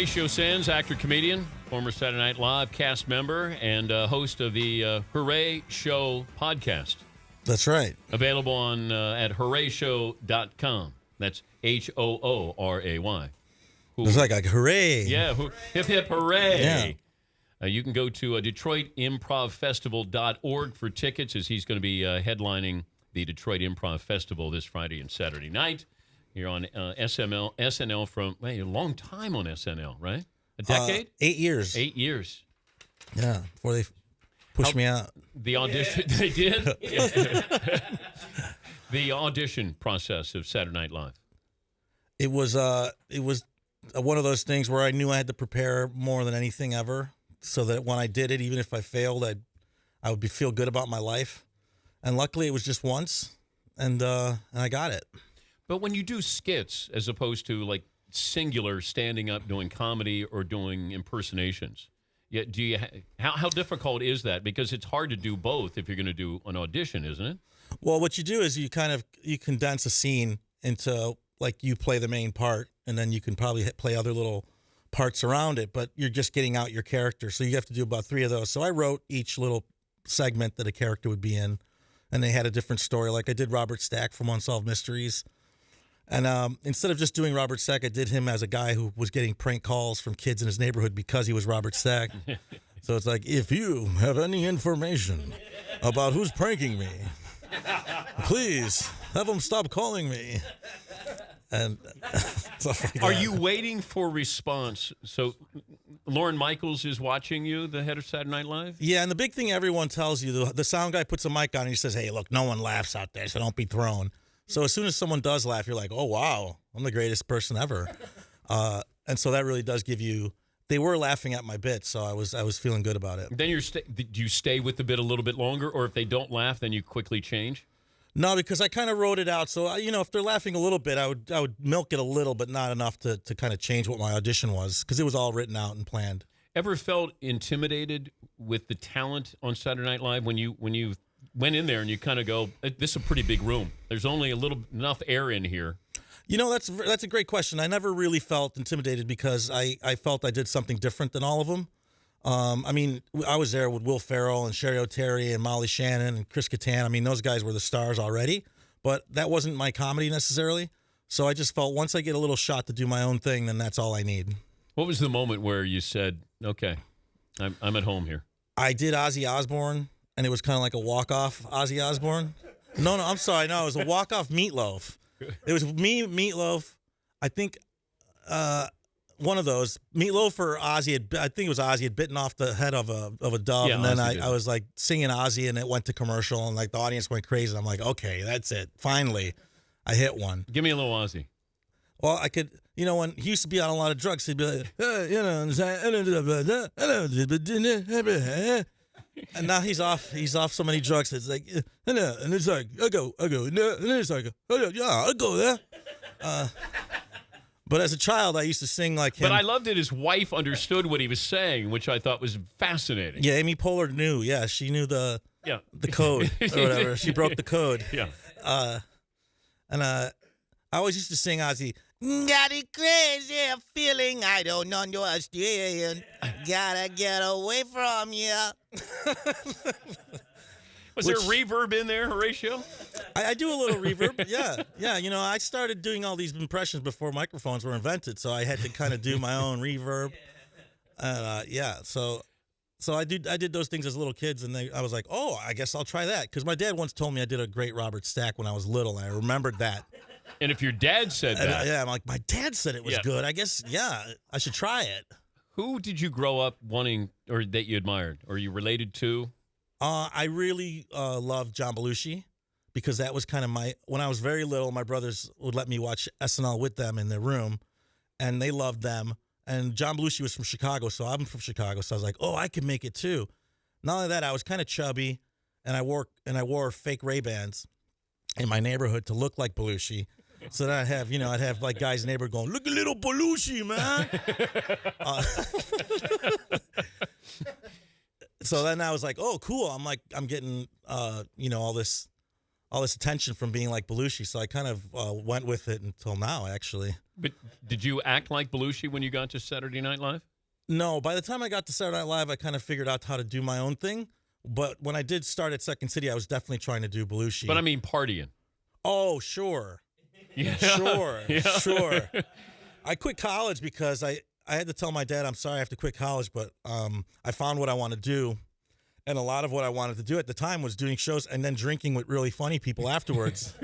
Horatio Sanz, actor, comedian, former Saturday Night Live cast member, and host of the Hooray Show podcast. That's right. Available on at hoorayShow.com. That's HOORAY. It's like hooray. Yeah, hip, hip, hooray. Yeah. You can go to DetroitImprovFestival.org for tickets, as he's going to be headlining the Detroit Improv Festival this Friday and Saturday night. You're on SNL from, a long time on SNL, right? A decade? 8 years. 8 years. Yeah, before they pushed me out. The audition, they did? The audition process of Saturday Night Live. It was one of those things where I knew I had to prepare more than anything ever, so that when I did it, even if I failed, I would feel good about my life. And luckily, it was just once, and I got it. But when you do skits, as opposed to like singular standing up doing comedy or doing impersonations, how difficult is that? Because it's hard to do both if you're going to do an audition, isn't it? Well, what you do is you condense a scene into, like, you play the main part, and then you can probably play other little parts around it, but you're just getting out your character. So you have to do about 3 of those. So I wrote each little segment that a character would be in, and they had a different story. Like I did Robert Stack from Unsolved Mysteries. And instead of just doing Robert Stack, I did him as a guy who was getting prank calls from kids in his neighborhood because he was Robert Stack. So it's like, if you have any information about who's pranking me, please have them stop calling me. And stuff like that. Are you waiting for response? So Lorne Michaels is watching you, the head of Saturday Night Live? Yeah, and the big thing everyone tells you, the sound guy puts a mic on and he says, hey, look, no one laughs out there, so don't be thrown. So as soon as someone does laugh, you're like, oh, wow, I'm the greatest person ever. And so that really does give you, they were laughing at my bit, so I was feeling good about it. Then do you stay with the bit a little bit longer, or if they don't laugh, then you quickly change? No, because I kind of wrote it out. So, if they're laughing a little bit, I would milk it a little, but not enough to kind of change what my audition was, because it was all written out and planned. Ever felt intimidated with the talent on Saturday Night Live when you went in there and you kind of go, this is a pretty big room. There's only enough air in here. That's a great question. I never really felt intimidated because I felt I did something different than all of them. I was there with Will Ferrell and Sherry O'Terry and Molly Shannon and Chris Kattan. Those guys were the stars already, but that wasn't my comedy necessarily. So I just felt once I get a little shot to do my own thing, then that's all I need. What was the moment where you said, okay, I'm at home here? I did Ozzy Osbourne, and it was kind of like a walk-off Ozzy Osbourne. No, I'm sorry. No, it was a walk-off Meatloaf. It was me, Meatloaf. I think one of those, Meatloaf or Ozzy. I think it was Ozzy had bitten off the head of a dove, and then I was like singing Ozzy, and it went to commercial, and like the audience went crazy. And I'm like, okay, that's it. Finally, I hit one. Give me a little Ozzy. Well, I could, when he used to be on a lot of drugs, he'd be like, and now he's off so many drugs. It's like, and it's like, I go, and it's like, yeah, I go there. But as a child, I used to sing like him. But I loved it. His wife understood what he was saying, which I thought was fascinating. Yeah, Amy Poehler knew. Yeah, she knew the code or whatever. She broke the code. Yeah. And I always used to sing Ozzy. Got a crazy feeling I don't understand. Gotta get away from you. Was there reverb in there, Horatio? I do a little reverb, yeah. I started doing all these impressions before microphones were invented, so I had to kind of do my own reverb. So I did those things as little kids, and I was like, oh, I guess I'll try that, because my dad once told me I did a great Robert Stack when I was little, and I remembered that. And if your dad said that. I'm like, my dad said it was good. I guess, I should try it. Who did you grow up wanting, or that you admired, or you related to? I really loved John Belushi, because that was kind of when I was very little, my brothers would let me watch SNL with them in their room, and they loved them. And John Belushi was from Chicago, so I'm from Chicago, so I was like, oh, I can make it too. Not only that, I was kind of chubby, and I wore fake Ray-Bans in my neighborhood to look like Belushi. So then I'd have like guys in the neighborhood going, look at little Belushi, man. So then I was like, oh, cool. I'm getting, all this all this attention from being like Belushi. So I kind of went with it until now, actually. But did you act like Belushi when you got to Saturday Night Live? No, by the time I got to Saturday Night Live, I kind of figured out how to do my own thing. But when I did start at Second City, I was definitely trying to do Belushi. But I mean partying. Oh, sure. Yeah. Sure, Yeah. sure. I quit college because I had to tell my dad, I'm sorry I have to quit college, but I found what I want to do. And a lot of what I wanted to do at the time was doing shows and then drinking with really funny people afterwards.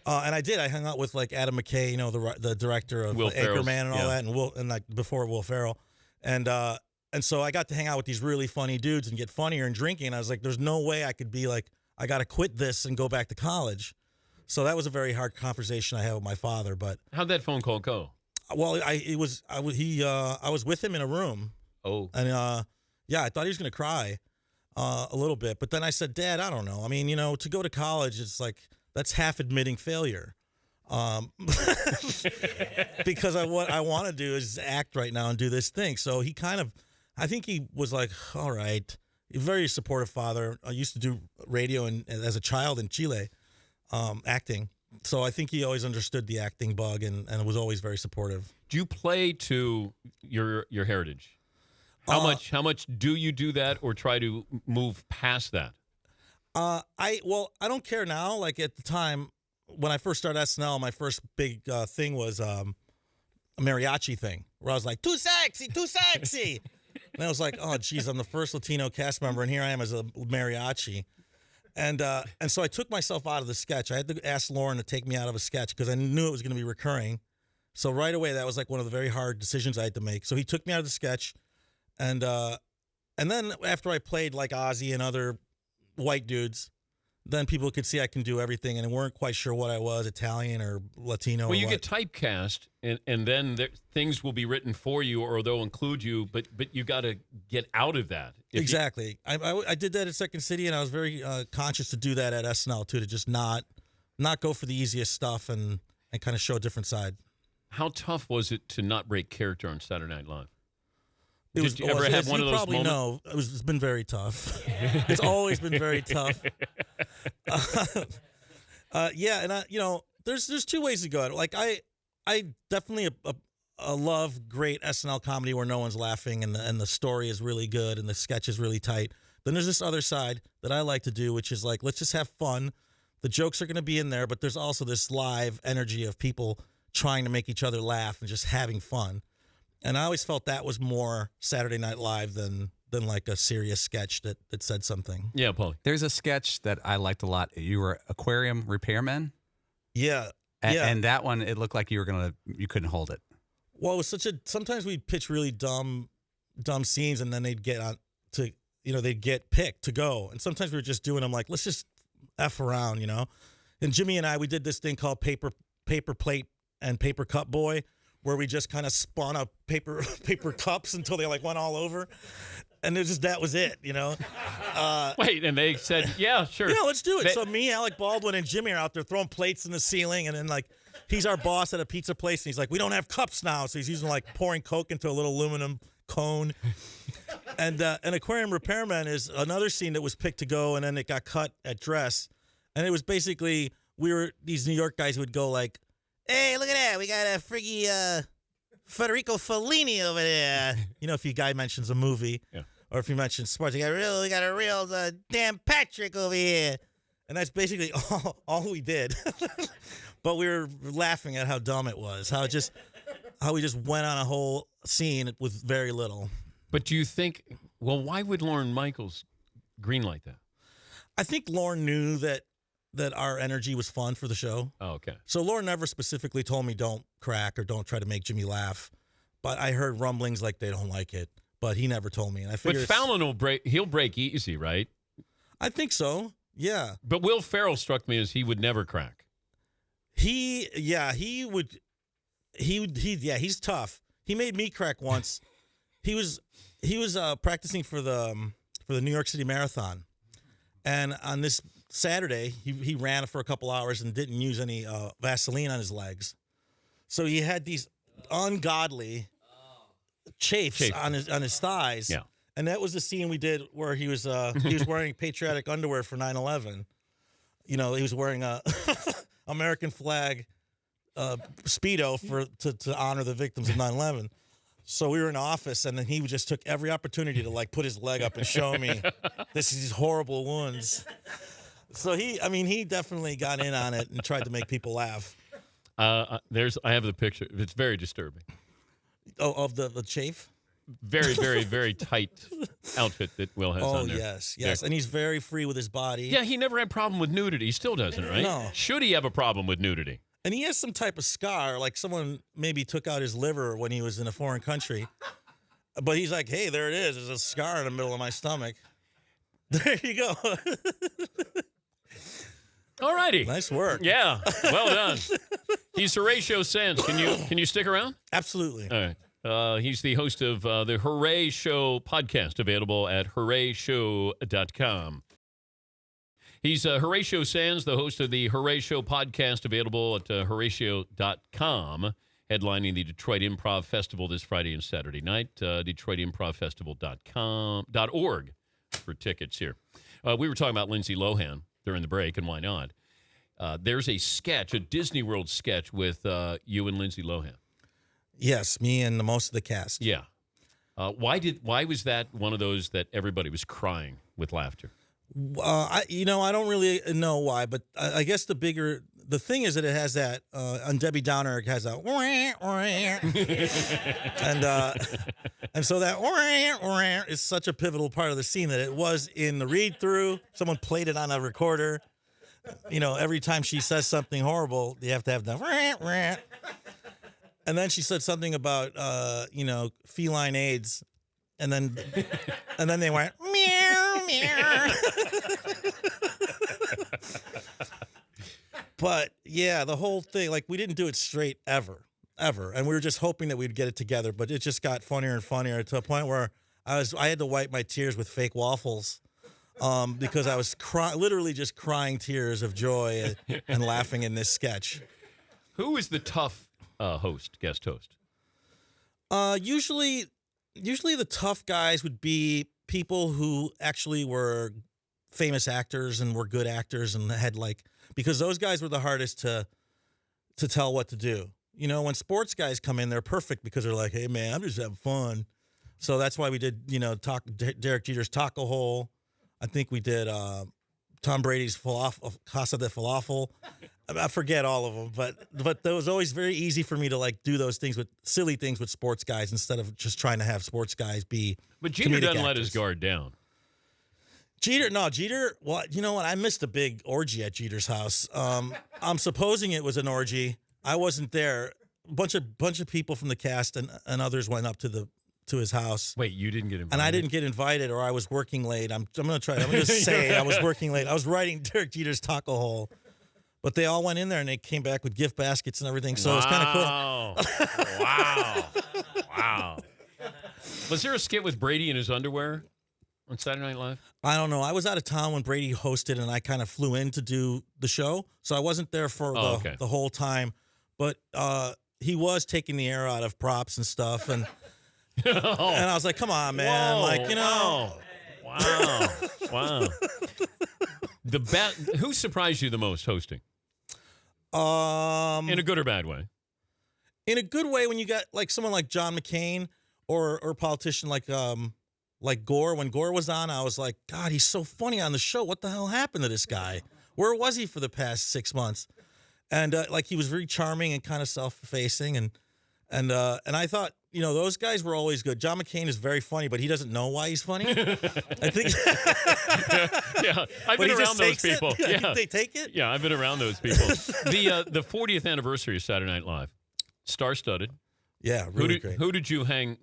And I did. I hung out with like Adam McKay, you know, the director of Anchorman and all that, and like before Will Ferrell. And so I got to hang out with these really funny dudes and get funnier and drinking. And I was like, there's no way I could be like, I got to quit this and go back to college. So that was a very hard conversation I had with my father. But how'd that phone call go? Well, I was with him in a room. Oh. And I thought he was going to cry a little bit. But then I said, Dad, I don't know. I mean, you know, to go to college, it's like, that's half admitting failure. Because what I want to do is act right now and do this thing. So he kind of, I think he was like, all right. A very supportive father. I used to do radio as a child in Chile, acting. So I think he always understood the acting bug and was always very supportive. Do you play to your heritage? How much do you do that or try to move past that? I don't care now. Like at the time when I first started SNL, my first big thing was a mariachi thing where I was like, too sexy. And I was like, oh, geez, I'm the first Latino cast member, and here I am as a mariachi. And so I took myself out of the sketch. I had to ask Lauren to take me out of a sketch because I knew it was going to be recurring. So right away, that was like one of the very hard decisions I had to make. So he took me out of the sketch. And then after I played like Ozzy and other white dudes, then people could see I can do everything and weren't quite sure what I was, Italian or Latino. Well, you get typecast, and then things will be written for you, or they'll include you, but you got to get out of that. Exactly. I did that at Second City, and I was very conscious to do that at SNL, too, to just not go for the easiest stuff and kind of show a different side. How tough was it to not break character on Saturday Night Live? Did you ever have one of those moments? You probably know, it's been very tough. It's always been very tough. And there's two ways to go at it. Like I definitely love great SNL comedy where no one's laughing and the story is really good and the sketch is really tight. Then there's this other side that I like to do, which is like, let's just have fun. The jokes are going to be in there, but there's also this live energy of people trying to make each other laugh and just having fun. And I always felt that was more Saturday Night Live than like a serious sketch that said something. Yeah, Paulie. There's a sketch that I liked a lot. You were aquarium repairman. Yeah. And that one, it looked like you couldn't hold it. Well, it was sometimes we'd pitch really dumb scenes and then they'd they'd get picked to go. And sometimes we were just doing them like, let's just F around, you know? And Jimmy and I, we did this thing called paper plate and paper cup boy, where we just kind of spun up paper cups until they like went all over. And that was it, you know? Wait, and they said, yeah, sure. Yeah, let's do it. So me, Alec Baldwin, and Jimmy are out there throwing plates in the ceiling. And then like, he's our boss at a pizza place. And he's like, we don't have cups now. So he's using like pouring Coke into a little aluminum cone. And an aquarium repairman is another scene that was picked to go. And then it got cut at dress. And it was basically, these New York guys would go like, hey, look at that. We got a freaky Federico Fellini over there. You know, if your guy mentions a movie, yeah. Or if you mention sports, we got a real Dan Patrick over here. And that's basically all we did. But we were laughing at how dumb it was, how we just went on a whole scene with very little. But do you think, why would Lorne Michaels greenlight that? I think Lorne knew that our energy was fun for the show. Oh, okay. So Lauren never specifically told me don't crack or don't try to make Jimmy laugh. But I heard rumblings like they don't like it. But he never told me. And I figured but Fallon he'll break easy, right? I think so. Yeah. But Will Ferrell struck me as he would never crack. He would. He's tough. He made me crack once. He was practicing for the New York City Marathon. And on this Saturday, he ran for a couple hours and didn't use any Vaseline on his legs. So he had these ungodly chafes on his thighs. Yeah. And that was the scene we did where he was wearing patriotic underwear for 9/11. he was wearing a American flag Speedo to honor the victims of 9/11. So we were in office, and then he just took every opportunity to like put his leg up and show me these horrible wounds. So he definitely got in on it and tried to make people laugh. I have the picture. It's very disturbing. Oh, of the chafe? Very, very, very tight outfit that Will has on there. Yes. Yeah. And he's very free with his body. Yeah, he never had a problem with nudity. He still doesn't, right? No. Should he have a problem with nudity? And he has some type of scar, like someone maybe took out his liver when he was in a foreign country. But he's like, hey, there it is. There's a scar in the middle of my stomach. There you go. All righty. Nice work. Yeah, well done. He's Horatio Sanz. Can you stick around? Absolutely. All right. He's the host of the Hooray Show podcast, available at hoorayshow.com. He's Horatio Sanz, the host of the Hooray Show podcast, available at horatio.com, headlining the Detroit Improv Festival this Friday and Saturday night. DetroitImprovFestival.org for tickets here. We were talking about Lindsay Lohan during the break, and why not? There's a sketch, a Disney World sketch with you and Lindsay Lohan. Yes, me and most of the cast. Yeah. Why was that one of those that everybody was crying with laughter? I don't really know why, but I guess the thing is that it has that on Debbie Downer, it has that and so that is such a pivotal part of the scene that it was in the read through. Someone played it on a recorder. Every time she says something horrible, you have to have the and then she said something about feline AIDS, and then they went meow meow. But yeah, the whole thing, like, we didn't do it straight ever, and we were just hoping that we'd get it together. But it just got funnier and funnier to a point where I had to wipe my tears with fake waffles, because I was literally just crying tears of joy and laughing in this sketch. Who is the tough guest host? Usually the tough guys would be people who actually were famous actors and were good actors and had because those guys were the hardest to tell what to do. When sports guys come in, they're perfect because they're like, hey man, I'm just having fun. So that's why we did, Derek Jeter's Taco Hole. I think we did Tom Brady's Casa de Falafel. I forget all of them, but it was always very easy for me to do those things with silly things with sports guys instead of just trying to have sports guys be. But Jeter doesn't actors. let his guard down. Jeter. Well, you know what? I missed a big orgy at Jeter's house. I'm supposing it was an orgy. I wasn't there. A bunch of people from the cast and others went up to his house. Wait, you didn't get invited? And I didn't get invited, or I was working late. I'm going to say I was working late. I was writing Derek Jeter's Taco Hole. But they all went in there, and they came back with gift baskets and everything, so it was kind of cool. Wow. Was there a skit with Brady in his underwear on Saturday Night Live? I don't know. I was out of town when Brady hosted, and I kind of flew in to do the show, so I wasn't there for the whole time. But he was taking the air out of props and stuff, and and I was like, come on, man. Wow. Who surprised you the most hosting? In a good or bad way? In a good way, when you got someone like John McCain or a politician like Gore. When Gore was on, I was like, God, he's so funny on the show. What the hell happened to this guy? Where was he for the past 6 months? And he was very charming and kind of self-effacing, and I thought, those guys were always good. John McCain is very funny, but he doesn't know why he's funny. I think. Yeah, I've been around those people. Yeah, they take it. Yeah, I've been around those people. The 40th anniversary of Saturday Night Live, star-studded. Yeah, really great. Who'd you hang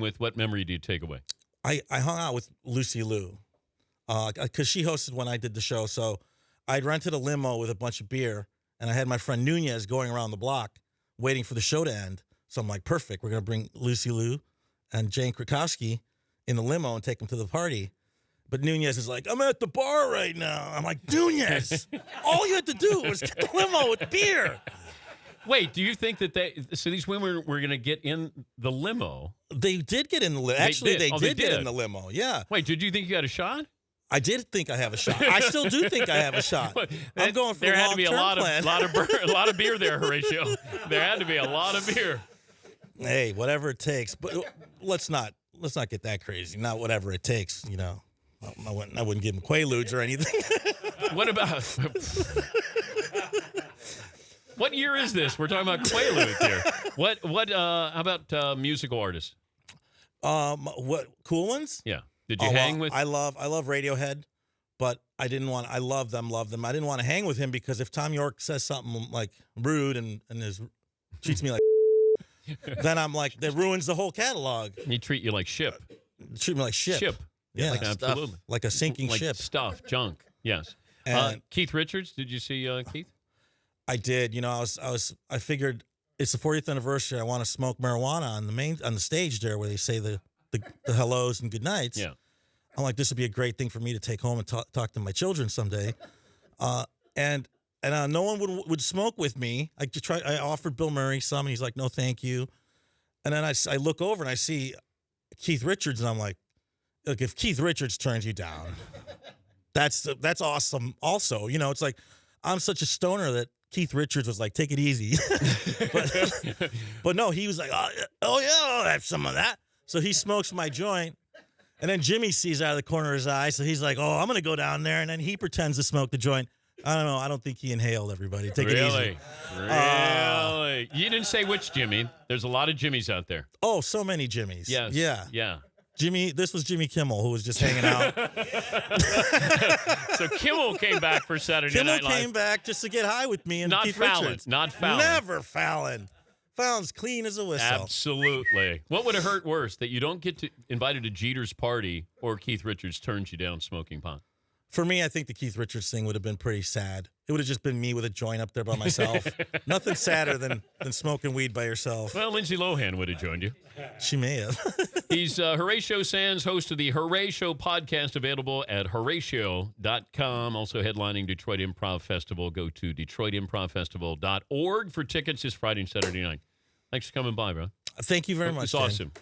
with? What memory do you take away? I hung out with Lucy Liu, because she hosted when I did the show. So I'd rented a limo with a bunch of beer, and I had my friend Nunez going around the block waiting for the show to end. So I'm like, perfect. We're going to bring Lucy Liu and Jane Krakowski in the limo and take them to the party. But Nunez is like, I'm at the bar right now. I'm like, Nunez, all you had to do was get the limo with beer. Wait, do you think that these women were going to get in the limo? They did get in the limo. Actually, they did get in the limo. Yeah. Wait, did you think you had a shot? I did think I have a shot. I still do think I have a shot. I'm going for there a had to be a long-term plan. a lot of beer there, Horatio. There had to be a lot of beer. Hey, whatever it takes. But let's not get that crazy. Not whatever it takes. You know, I wouldn't give him Quaaludes or anything. What about? What year is this? We're talking about Quaaludes here. How about musical artists? What cool ones? Yeah. Did you hang with? I love Radiohead, but I didn't want. I love them. I didn't want to hang with him because if Tom York says something like rude and treats me like, then I'm like that ruins the whole catalog. He treat you like ship. Treat me like ship. Ship. Yeah, like absolutely. Like a sinking like ship. Stuff, junk. Yes. And Keith Richards. Did you see Keith? I did. You know, I figured it's the 40th anniversary. I want to smoke marijuana on the stage there where they say the hellos and good nights. Yeah. I'm like, this would be a great thing for me to take home and talk to my children someday. And no one would smoke with me. I offered Bill Murray some, and he's like, no, thank you. And then I look over and I see Keith Richards, and I'm like, look, if Keith Richards turns you down, that's awesome. Also, you know, it's like I'm such a stoner that Keith Richards was like, take it easy. but no, he was like, oh yeah, I'll have some of that. So he smokes my joint. And then Jimmy sees out of the corner of his eye, so he's like, oh, I'm going to go down there. And then he pretends to smoke the joint. I don't know. I don't think he inhaled, everybody. Take it easy. Really? You didn't say which Jimmy. There's a lot of Jimmys out there. Oh, so many Jimmys. Yes. Yeah. This was Jimmy Kimmel, who was just hanging out. So Kimmel came back for Saturday Night Live. Kimmel came back just to get high with me and Keith Richards. Not Fallon. Never Fallon. Fallon's clean as a whistle. Absolutely. What would have hurt worse, that you don't get invited to Jeter's party or Keith Richards turns you down smoking pot? For me, I think the Keith Richards thing would have been pretty sad. It would have just been me with a joint up there by myself. Nothing sadder than smoking weed by yourself. Well, Lindsay Lohan would have joined you. She may have. He's Horatio Sanz, host of the Horatio podcast, available at Horatio.com. Also headlining Detroit Improv Festival. Go to DetroitImprovFestival.org for tickets this Friday and Saturday night. Thanks for coming by, bro. Thank you very much. It's awesome.